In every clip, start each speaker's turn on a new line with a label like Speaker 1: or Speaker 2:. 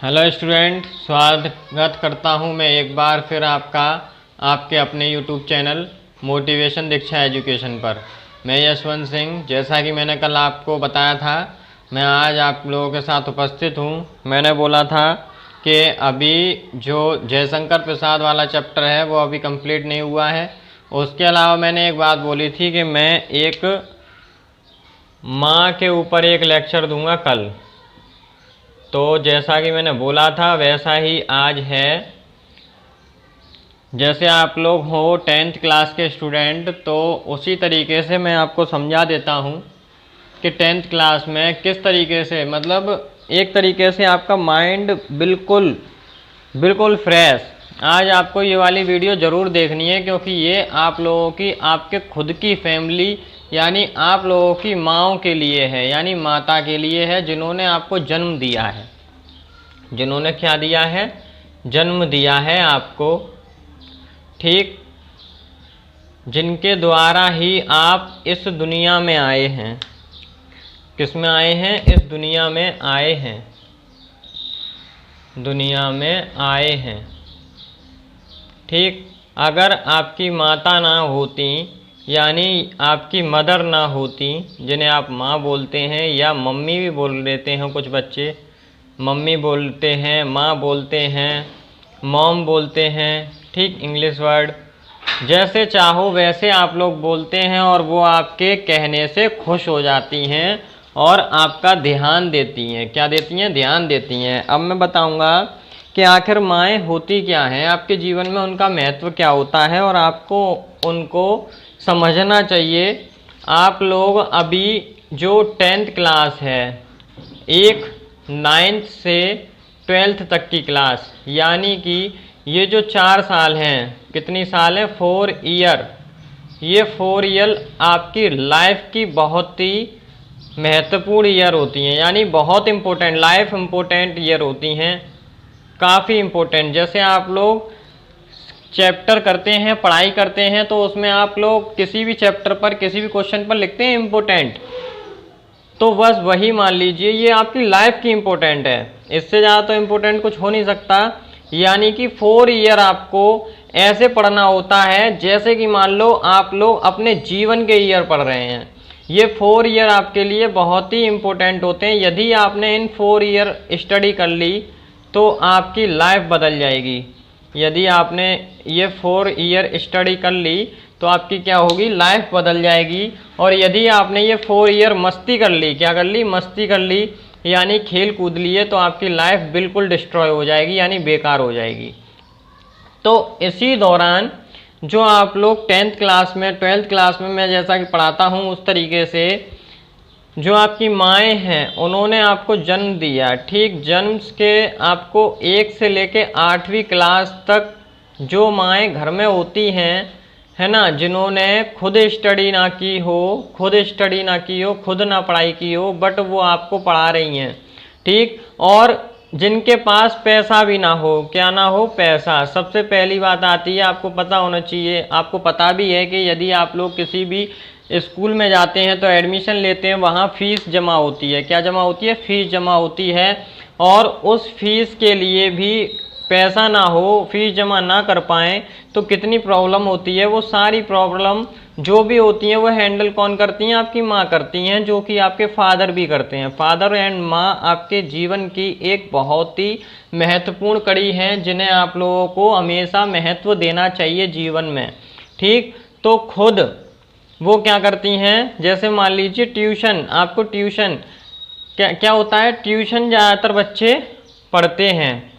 Speaker 1: Hello student, स्वागत करता हूं मैं एक बार फिर आपके अपने यूट्यूब चैनल मोटिवेशन दीक्षा एजुकेशन पर। मैं यशवंत सिंह, जैसा कि मैंने कल आपको बताया था, मैं आज आप लोगों के साथ उपस्थित हूं। मैंने बोला था कि अभी जो जयशंकर प्रसाद वाला चैप्टर है वो अभी कंप्लीट नहीं हुआ है। उसके अलावा मैंने एक बात बोली थी कि मैं एक माँ के ऊपर एक लेक्चर दूंगा कल। तो जैसा कि मैंने बोला था वैसा ही आज है। जैसे आप लोग हो 10th क्लास के स्टूडेंट, तो उसी तरीके से मैं आपको समझा देता हूँ कि 10th क्लास में किस तरीके से, मतलब एक तरीके से आपका माइंड बिल्कुल बिल्कुल फ्रेश। आज आपको ये वाली वीडियो ज़रूर देखनी है, क्योंकि ये आप लोगों की, आपके खुद की फैमिली यानी आप लोगों की माँओं के लिए है, यानी माता के लिए है, जिन्होंने आपको जन्म दिया है। जिन्होंने क्या दिया है? जन्म दिया है आपको, ठीक। जिनके द्वारा ही आप इस दुनिया में आए हैं। किस में आए हैं? इस दुनिया में आए हैं। दुनिया में आए हैं, ठीक। अगर आपकी माता ना होती, यानी आपकी मदर ना होती, जिन्हें आप माँ बोलते हैं या मम्मी भी बोल देते हैं कुछ बच्चे, मम्मी बोलते हैं, माँ बोलते हैं, मॉम बोलते हैं, ठीक। इंग्लिश वर्ड जैसे चाहो वैसे आप लोग बोलते हैं, और वो आपके कहने से खुश हो जाती हैं और आपका ध्यान देती हैं। क्या देती हैं? ध्यान देती हैं। अब मैं बताऊंगा कि आखिर माएँ होती क्या हैं, आपके जीवन में उनका महत्व क्या होता है, और आपको उनको समझना चाहिए। आप लोग अभी जो 10th क्लास है, एक 9th से 12th तक की क्लास, यानी कि ये जो 4 साल हैं, कितनी साल हैं? 4 ईयर। ये 4 ईयर आपकी लाइफ की बहुत ही महत्वपूर्ण ईयर होती हैं, यानी बहुत इम्पोर्टेंट, लाइफ इम्पोर्टेंट ईयर होती हैं, काफ़ी इम्पोर्टेंट। जैसे आप लोग चैप्टर करते हैं, पढ़ाई करते हैं, तो उसमें आप लोग किसी भी चैप्टर पर, किसी भी क्वेश्चन पर लिखते हैं इम्पोर्टेंट, तो बस वही मान लीजिए ये आपकी लाइफ की इम्पोर्टेंट है। इससे ज़्यादा तो इम्पोर्टेंट कुछ हो नहीं सकता। यानी कि 4 ईयर आपको ऐसे पढ़ना होता है जैसे कि मान लो आप लोग अपने जीवन के ईयर पढ़ रहे हैं। ये 4 ईयर आपके लिए बहुत ही इम्पोर्टेंट होते हैं। यदि आपने इन 4 ईयर स्टडी कर ली तो आपकी लाइफ बदल जाएगी। यदि आपने ये 4 ईयर स्टडी कर ली तो आपकी क्या होगी? लाइफ बदल जाएगी। और यदि आपने ये 4 ईयर मस्ती कर ली, क्या कर ली? मस्ती कर ली, यानी खेल कूद लिए, तो आपकी लाइफ बिल्कुल डिस्ट्रॉय हो जाएगी, यानी बेकार हो जाएगी। तो इसी दौरान जो आप लोग 10th क्लास में, 12th क्लास में मैं जैसा कि पढ़ाता हूँ उस तरीके से, जो आपकी माएँ हैं उन्होंने आपको जन्म दिया, ठीक। जन्म के आपको 1 से लेके 8वीं क्लास तक जो माएँ घर में होती हैं, है ना, जिन्होंने खुद स्टडी ना की हो, खुद ना पढ़ाई की हो, बट वो आपको पढ़ा रही हैं, ठीक। और जिनके पास पैसा भी ना हो, क्या ना हो? पैसा। सबसे पहली बात आती है, आपको पता होना चाहिए, आपको पता भी है कि यदि आप लोग किसी भी स्कूल में जाते हैं तो एडमिशन लेते हैं, वहाँ फ़ीस जमा होती है। क्या जमा होती है? फ़ीस जमा होती है। और उस फीस के लिए भी पैसा ना हो, फीस जमा ना कर पाएँ तो कितनी प्रॉब्लम होती है। वो सारी प्रॉब्लम जो भी होती हैं वो हैंडल कौन करती हैं? आपकी माँ करती हैं, जो कि आपके फादर भी करते हैं। फादर एंड माँ आपके जीवन की एक बहुत ही महत्वपूर्ण कड़ी हैं, जिन्हें आप लोगों को हमेशा महत्व देना चाहिए जीवन में, ठीक। तो खुद वो क्या करती हैं? जैसे मान लीजिए ट्यूशन, आपको ट्यूशन क्या क्या होता है? ट्यूशन ज़्यादातर बच्चे पढ़ते हैं।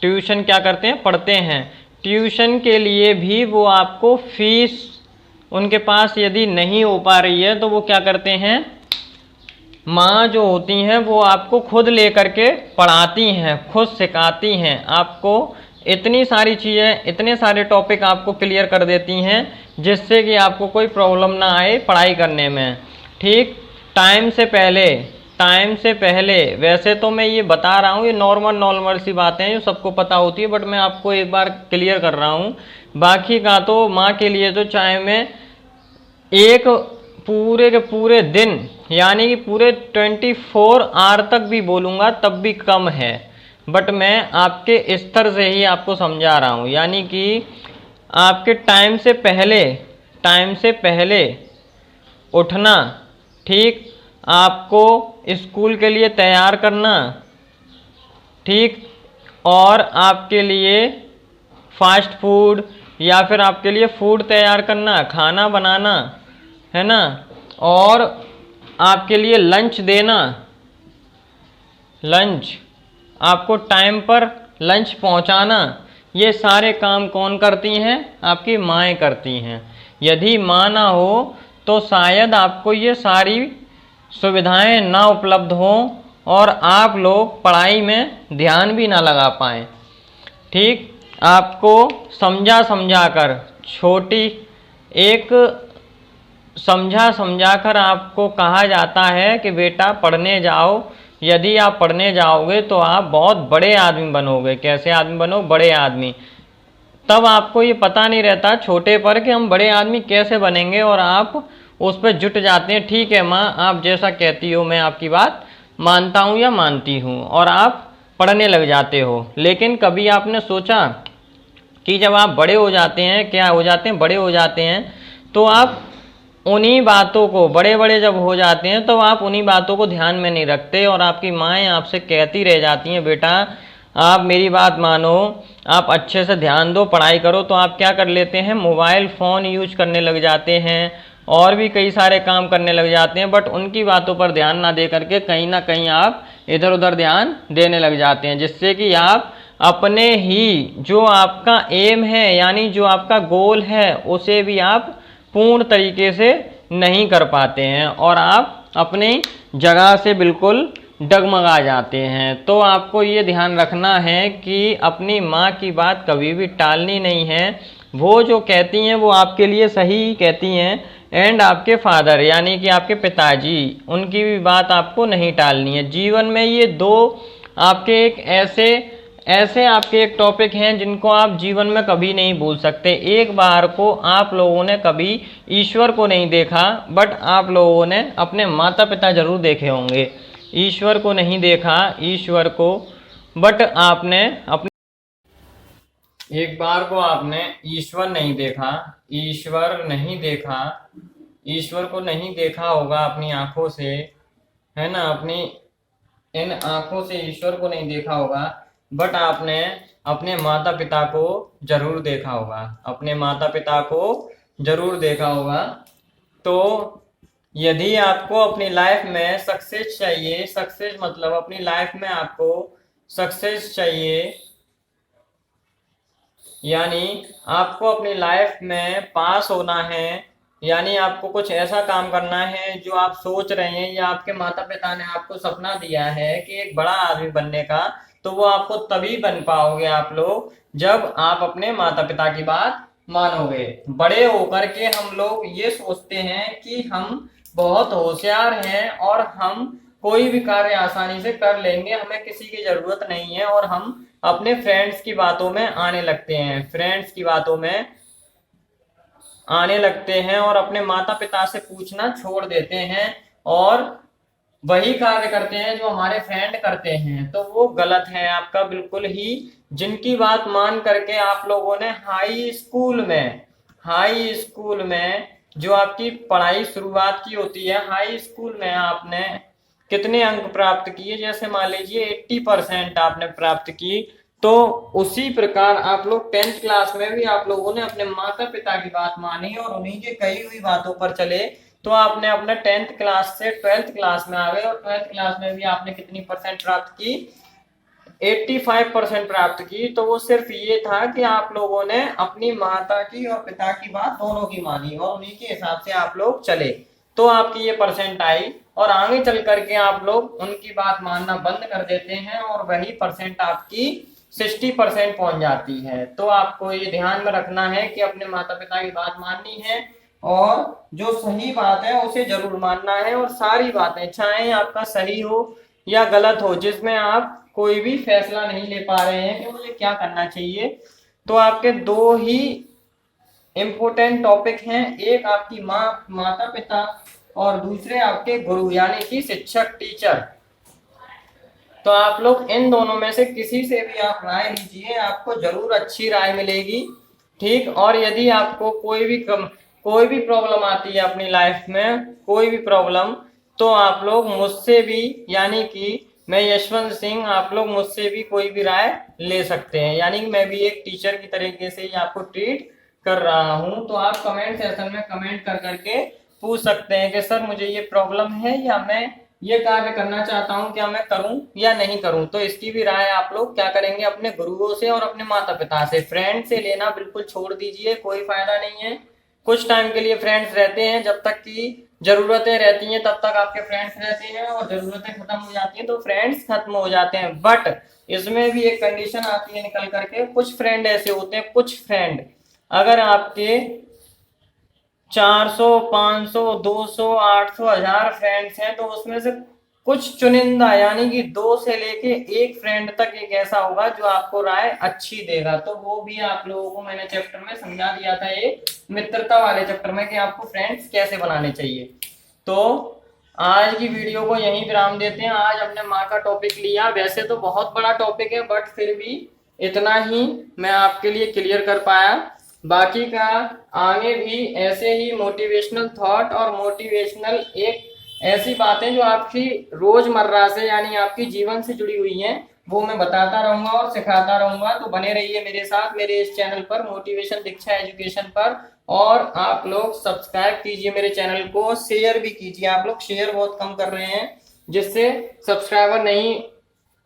Speaker 1: ट्यूशन क्या करते हैं? पढ़ते हैं। ट्यूशन के लिए भी वो आपको फीस, उनके पास यदि नहीं हो पा रही है तो वो क्या करते हैं? माँ जो होती हैं वो आपको खुद ले करके पढ़ाती हैं, खुद सिखाती हैं आपको। इतनी सारी चीज़ें, इतने सारे टॉपिक आपको क्लियर कर देती हैं, जिससे कि आपको कोई प्रॉब्लम ना आए पढ़ाई करने में, ठीक। टाइम से पहले वैसे तो मैं ये बता रहा हूँ, ये नॉर्मल सी बातें हैं जो सबको पता होती है, बट मैं आपको एक बार क्लियर कर रहा हूँ। बाकी का तो माँ के लिए तो चाहे मैं एक पूरे के पूरे दिन यानी कि पूरे 24 आवर तक भी बोलूँगा तब भी कम है, बट मैं आपके स्तर से ही आपको समझा रहा हूँ। यानी कि आपके टाइम से पहले उठना, ठीक, आपको स्कूल के लिए तैयार करना, ठीक, और आपके लिए फास्ट फूड या फिर आपके लिए फूड तैयार करना, खाना बनाना, है ना, और आपके लिए लंच देना, लंच आपको टाइम पर लंच पहुंचाना, ये सारे काम कौन करती हैं? आपकी माएँ करती हैं। यदि माँ ना हो तो शायद आपको ये सारी सुविधाएं ना उपलब्ध हों और आप लोग पढ़ाई में ध्यान भी ना लगा पाएँ, ठीक। आपको समझा समझा कर छोटी एक समझा समझा कर आपको कहा जाता है कि बेटा पढ़ने जाओ। यदि आप पढ़ने जाओगे तो आप बहुत बड़े आदमी बनोगे। कैसे आदमी बनो? बड़े आदमी। तब आपको ये पता नहीं रहता छोटे पर कि हम बड़े आदमी कैसे बनेंगे, और आप उस पर जुट जाते हैं। ठीक है माँ, आप जैसा कहती हो मैं आपकी बात मानता हूँ या मानती हूँ, और आप पढ़ने लग जाते हो। लेकिन कभी आपने सोचा कि जब आप बड़े हो जाते हैं, क्या हो जाते हैं, बड़े हो जाते हैं, तो आप उन्हीं बातों को, बड़े बड़े जब हो जाते हैं तो आप उन्हीं बातों को ध्यान में नहीं रखते, और आपकी माएँ आपसे कहती रह जाती हैं बेटा आप मेरी बात मानो, आप अच्छे से ध्यान दो, पढ़ाई करो। तो आप क्या कर लेते हैं? मोबाइल फ़ोन यूज करने लग जाते हैं और भी कई सारे काम करने लग जाते हैं, बट उनकी बातों पर ध्यान ना दे करके कहीं ना कहीं आप इधर उधर ध्यान देने लग जाते हैं, जिससे कि आप अपने ही जो आपका एम है यानी जो आपका गोल है उसे भी आप पूर्ण तरीके से नहीं कर पाते हैं, और आप अपनी जगह से बिल्कुल डगमगा जाते हैं। तो आपको ये ध्यान रखना है कि अपनी माँ की बात कभी भी टालनी नहीं है। वो जो कहती हैं वो आपके लिए सही कहती हैं, एंड आपके फादर यानी कि आपके पिताजी, उनकी भी बात आपको नहीं टालनी है। जीवन में ये दो आपके एक ऐसे आपके एक टॉपिक हैं जिनको आप जीवन में कभी नहीं भूल सकते। एक बार को आप लोगों ने कभी ईश्वर को नहीं देखा, बट आप लोगों ने अपने माता पिता जरूर देखे होंगे। ईश्वर को नहीं देखा, ईश्वर को, बट आपने अपने एक बार को आपने ईश्वर नहीं देखा, ईश्वर नहीं देखा, ईश्वर को नहीं देखा होगा अपनी आंखों से, है ना, अपनी इन आंखों से ईश्वर को नहीं देखा होगा, बट आपने अपने माता पिता को जरूर देखा होगा, अपने माता पिता को जरूर देखा होगा। तो यदि आपको अपनी लाइफ में सक्सेस चाहिए, सक्सेस मतलब अपनी लाइफ में आपको सक्सेस चाहिए, यानी आपको अपनी लाइफ में पास होना है, यानी आपको कुछ ऐसा काम करना है जो आप सोच रहे हैं या आपके माता पिता ने आपको सपना दिया है कि एक बड़ा आदमी बनने का, तो वो आपको तभी बन पाओगे आप लोग जब आप अपने माता पिता की बात मानोगे। बड़े होकर के हम लोग ये सोचते हैं कि हम बहुत होशियार हैं और हम कोई भी कार्य आसानी से कर लेंगे, हमें किसी की जरूरत नहीं है, और हम अपने फ्रेंड्स की बातों में आने लगते हैं, फ्रेंड्स की बातों में आने लगते हैं और अपने माता पिता से पूछना छोड़ देते हैं और वही कार्य करते हैं जो हमारे फ्रेंड करते हैं। तो वो गलत है आपका बिल्कुल ही। जिनकी बात मान करके आप लोगों ने हाई स्कूल में जो आपकी पढ़ाई शुरुआत की होती है, हाई स्कूल में आपने कितने अंक प्राप्त किए, जैसे मान लीजिए 80% आपने प्राप्त की, तो उसी प्रकार आप लोग 10th क्लास में भी आप लोगों ने अपने माता पिता की बात मानी और उन्हीं के कही हुई बातों पर चले, तो आपने अपने 10th क्लास से 12th क्लास में आ गए, और 12th क्लास में भी आपने कितनी परसेंट प्राप्त की? 85% प्राप्त की। तो वो सिर्फ ये था कि आप लोगों ने अपनी माता की और पिता की बात दोनों की मानी और उन्हीं के हिसाब से आप लोग चले, तो आपकी ये परसेंट आई, और आगे चल करके आप लोग उनकी बात मानना बंद कर देते हैं और वही परसेंट आपकी 60% पहुंच जाती है। तो आपको ये ध्यान में रखना है कि अपने माता पिता की बात माननी है और जो सही बात है उसे जरूर मानना है, और सारी बातें चाहे आपका सही हो या गलत हो, जिसमें आप कोई भी फैसला नहीं ले पा रहे हैं कि मुझे क्या करना चाहिए, तो आपके दो ही इम्पोर्टेंट टॉपिक हैं। एक आपकी माँ, माता पिता, और दूसरे आपके गुरु यानी कि शिक्षक, टीचर। तो आप लोग इन दोनों में से किसी से भी आप राय लीजिए, आपको जरूर अच्छी राय मिलेगी। ठीक। और यदि आपको कोई भी प्रॉब्लम आती है अपनी लाइफ में, कोई भी प्रॉब्लम, तो आप लोग मुझसे भी, यानी कि मैं यशवंत सिंह, आप लोग मुझसे भी कोई भी राय ले सकते हैं। यानी कि मैं भी एक टीचर की तरीके से ही आपको ट्रीट कर रहा हूं। तो आप कमेंट सेक्शन में कमेंट कर करके पूछ सकते हैं कि सर मुझे ये प्रॉब्लम है, या मैं ये कार्य करना चाहता हूँ, क्या मैं करूँ या नहीं करूँ। तो इसकी भी राय आप लोग क्या करेंगे, अपने गुरुओं से और अपने माता पिता से। फ्रेंड से लेना बिल्कुल छोड़ दीजिए, कोई फायदा नहीं है। कुछ टाइम के लिए फ्रेंड्स रहते हैं, जब तक की जरूरतें रहती हैं तब तक आपके फ्रेंड्स रहते हैं, और जरूरतें खत्म हो जाती हैं तो फ्रेंड्स खत्म हो जाते हैं। बट इसमें भी एक कंडीशन आती है निकल करके, कुछ फ्रेंड ऐसे होते हैं, कुछ फ्रेंड अगर आपके 400, 500, 200, 800, 1000 फ्रेंड्स हैं, तो उसमें से कुछ चुनिंदा यानी कि 2 से लेके 1 फ्रेंड तक एक ऐसा होगा जो आपको राय अच्छी देगा। तो वो भी आप लोगों को मैंने चैप्टर में समझा दिया था, एक मित्रता वाले चैप्टर में, कि आपको फ्रेंड्स कैसे बनाने चाहिए। तो आज की वीडियो को यहीं विराम देते हैं। आज हमने माँ का टॉपिक लिया, वैसे तो बहुत बड़ा टॉपिक है, बट फिर भी इतना ही मैं आपके लिए क्लियर कर पाया। बाकी का आगे भी ऐसे ही मोटिवेशनल थॉट और मोटिवेशनल एक ऐसी बातें जो आपकी रोजमर्रा से यानी आपकी जीवन से जुड़ी हुई हैं, वो मैं बताता रहूंगा और सिखाता रहूंगा। तो बने रहिए मेरे साथ, मेरे इस चैनल पर, मोटिवेशन दीक्षा एजुकेशन पर। और आप लोग सब्सक्राइब कीजिए मेरे चैनल को, शेयर भी कीजिए। आप लोग शेयर बहुत कम कर रहे हैं, जिससे सब्सक्राइबर नहीं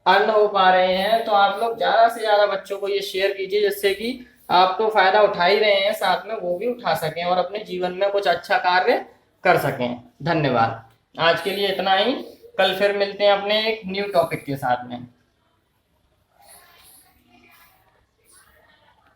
Speaker 1: अर्न हो पा रहे हैं। तो आप लोग ज्यादा से ज्यादा बच्चों को ये शेयर कीजिए, जिससे कि आप तो फायदा उठा ही रहे हैं, साथ में वो भी उठा सकें और अपने जीवन में कुछ अच्छा कार्य कर सकें। धन्यवाद। आज के लिए इतना ही, कल फिर मिलते हैं अपने एक न्यू टॉपिक के साथ में।